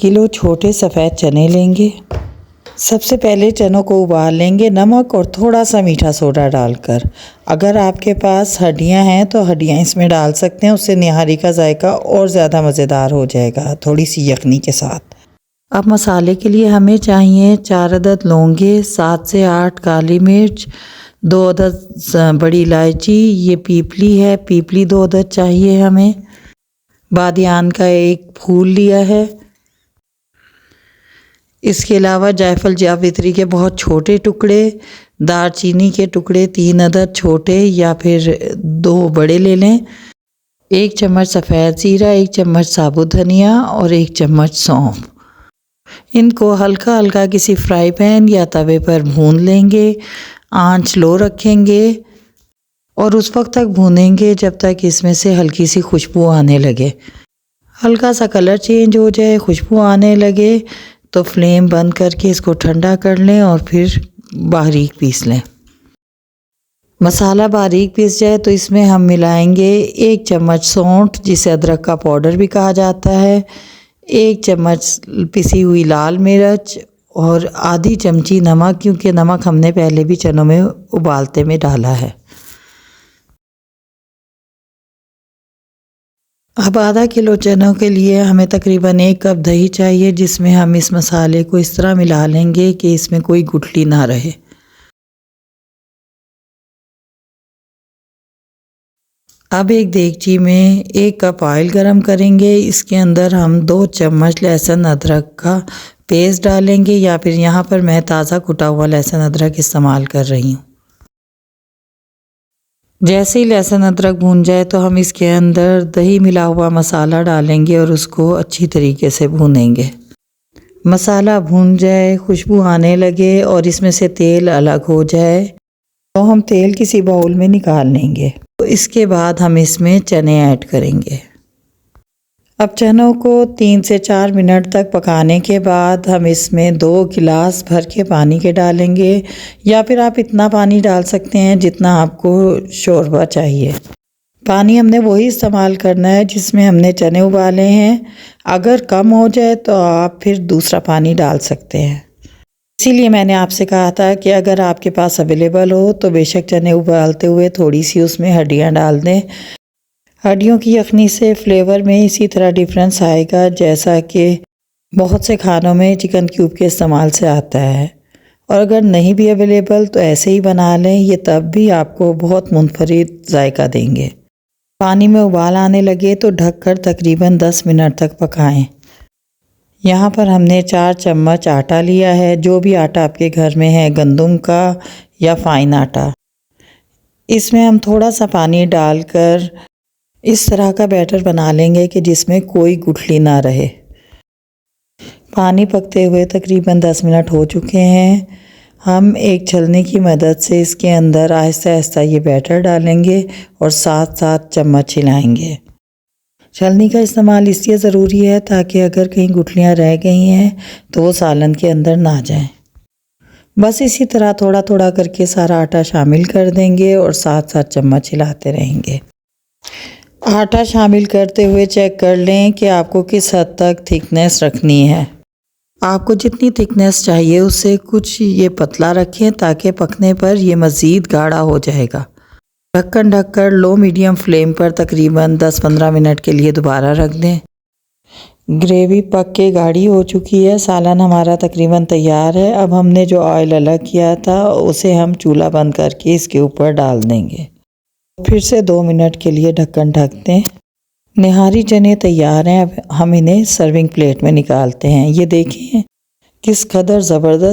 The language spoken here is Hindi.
किलो छोटे सफ़ेद चने लेंगे। सबसे पहले चनों को उबाल लेंगे नमक और थोड़ा सा मीठा सोडा डालकर। अगर आपके पास हड्डियां हैं तो हड्डियां इसमें डाल सकते हैं, उससे निहारी का जायका और ज़्यादा मज़ेदार हो जाएगा थोड़ी सी यखनी के साथ। अब मसाले के लिए हमें चाहिए 4 अदद लौंगे, 7 से 8 काली मिर्च, 2 अदद बड़ी इलायची, ये पीपली है, पीपली 2 अदद चाहिए हमें। बादियान का एक फूल लिया है। इसके अलावा जायफल जावित्री के बहुत छोटे टुकड़े, दालचीनी के टुकड़े 3 अदद छोटे या फिर 2 बड़े ले लें, 1 चम्मच सफ़ेद ज़ीरा, 1 चम्मच साबुत धनिया और 1 चम्मच सौंफ। इनको हल्का हल्का किसी फ्राई पैन या तवे पर भून लेंगे। आंच लो रखेंगे और उस वक्त तक भूनेंगे जब तक इसमें से हल्की सी खुशबू आने लगे। हल्का सा कलर चेंज हो जाए, खुशबू आने लगे तो फ्लेम बंद करके इसको ठंडा कर लें और फिर बारीक पीस लें। मसाला बारीक पीस जाए तो इसमें हम मिलाएंगे 1 चम्मच सौंठ, जिसे अदरक का पाउडर भी कहा जाता है, 1 चम्मच पिसी हुई लाल मिर्च और आधी चमची नमक, क्योंकि नमक हमने पहले भी चनों में उबालते में डाला है। अब आधा किलो चनों के लिए हमें तकरीबन 1 कप दही चाहिए, जिसमें हम इस मसाले को इस तरह मिला लेंगे कि इसमें कोई गुठली ना रहे। अब एक देगची में 1 कप ऑयल गरम करेंगे। इसके अंदर हम 2 चम्मच लहसुन अदरक का पेस्ट डालेंगे, या फिर यहाँ पर मैं ताज़ा कुटा हुआ लहसुन अदरक इस्तेमाल कर रही हूँ। जैसे ही लहसुन अदरक भून जाए तो हम इसके अंदर दही मिला हुआ मसाला डालेंगे और उसको अच्छी तरीके से भूनेंगे। मसाला भून जाए, खुशबू आने लगे और इसमें से तेल अलग हो जाए तो हम तेल किसी बाउल में निकाल लेंगे। तो इसके बाद हम इसमें चने ऐड करेंगे। अब चनों को 3 से 4 मिनट तक पकाने के बाद हम इसमें 2 गिलास भर के पानी के डालेंगे, या फिर आप इतना पानी डाल सकते हैं जितना आपको शोरबा चाहिए। पानी हमने वही इस्तेमाल करना है जिसमें हमने चने उबाले हैं। अगर कम हो जाए तो आप फिर दूसरा पानी डाल सकते हैं। इसीलिए मैंने आपसे कहा था कि अगर आपके पास अवेलेबल हो तो बेशक चने उबालते हुए थोड़ी सी उसमें हड्डियाँ डाल दें। हड्डियों की यखनी से फ्लेवर में इसी तरह डिफरेंस आएगा जैसा कि बहुत से खानों में चिकन क्यूब के इस्तेमाल से आता है। और अगर नहीं भी अवेलेबल तो ऐसे ही बना लें, ये तब भी आपको बहुत मुनफरिद जायका देंगे। पानी में उबाल आने लगे तो ढककर तकरीबन 10 मिनट तक पकाएं। यहाँ पर हमने 4 चम्मच आटा लिया है, जो भी आटा आपके घर में है, गंदम का या फाइन आटा। इसमें हम थोड़ा सा पानी डालकर इस तरह का बैटर बना लेंगे कि जिसमें कोई गुठली ना रहे। पानी पकते हुए तकरीबन 10 मिनट हो चुके हैं। हम एक छलनी की मदद से इसके अंदर आहिस्ता आहिस्ता ये बैटर डालेंगे और साथ साथ चम्मच हिलाएंगे। छलनी का इस्तेमाल इसलिए ज़रूरी है ताकि अगर कहीं गुठलियाँ रह गई हैं तो वो सालन के अंदर ना जाएं। बस इसी तरह थोड़ा थोड़ा करके सारा आटा शामिल कर देंगे और साथ साथ चम्मच हिलाते रहेंगे। आटा शामिल करते हुए चेक कर लें कि आपको किस हद तक थिकनेस रखनी है। आपको जितनी थिकनेस चाहिए उससे कुछ ये पतला रखें ताकि पकने पर ये मज़ीद गाढ़ा हो जाएगा। ढक्कन ढककर लो मीडियम फ्लेम पर तकरीबन 10-15 मिनट के लिए दोबारा रख दें। ग्रेवी पक के गाढ़ी हो चुकी है। सालन हमारा तकरीबन तैयार है। अब हमने जो ऑयल अलग किया था उसे हम चूल्हा बंद करके इसके ऊपर डाल देंगे। फिर से 2 मिनट के लिए ढक्कन ढक दें। निहारी चने तैयार हैं। अब हम इन्हें सर्विंग प्लेट में निकालते हैं। ये देखें किस कदर ज़बरदस्त